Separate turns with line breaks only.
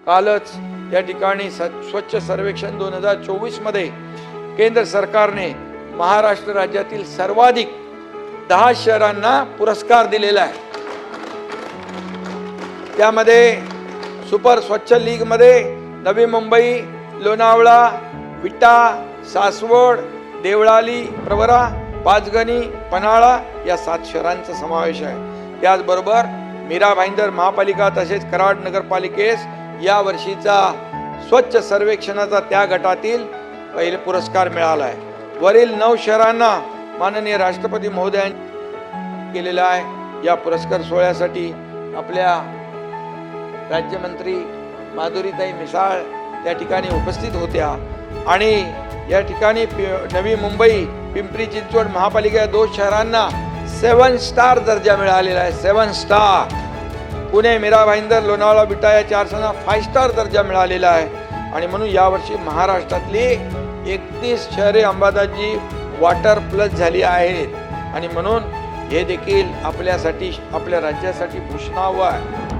कालच या ठिकाणी स्वच्छ सर्वेक्षण 2024 मध्ये केंद्र सरकारने महाराष्ट्र राज्यातील सर्वाधिक 10 शहरांना पुरस्कार दिलेला आहे। त्यामध्ये सुपर स्वच्छ लीग मध्ये नवी मुंबई, लोणावळा, विटा, सासवड, देवळाली, प्रवरा, पाचगणी, पन्हाळा या 7 शहरांचा समावेश आहे। त्याचबरोबर मीरा भाईंदर महापालिका तसेच कराड नगरपालिकेस या वर्षीचा स्वच्छ सर्वेक्षणाचा त्या गटातील पहिले पुरस्कार मिळाला आहे। वरील 9 शहरांना माननीय राष्ट्रपती महोदयांनी केलेला आहे। या पुरस्कार सोहळ्यासाठी आपल्या राज्यमंत्री माधुरीताई मिसाळ त्या ठिकाणी उपस्थित होत्या आणि या ठिकाणी नवी मुंबई, पिंपरी चिंचवड महापालिका या 2 शहरांना 7 स्टार दर्जा मिळालेला आहे। 7 स्टार। पुणे, मीरा भाईंदर, लोणावळा, विटा या 4 शहरांना 5 स्टार दर्जा मिळालेला आहे। आणि म्हणून यावर्षी महाराष्ट्रातली 31 शहरे अंबादासजी वॉटर प्लस झाली आहेत आणि म्हणून हे देखील आपल्यासाठी, आपल्या राज्यासाठी भूषणावं आहे।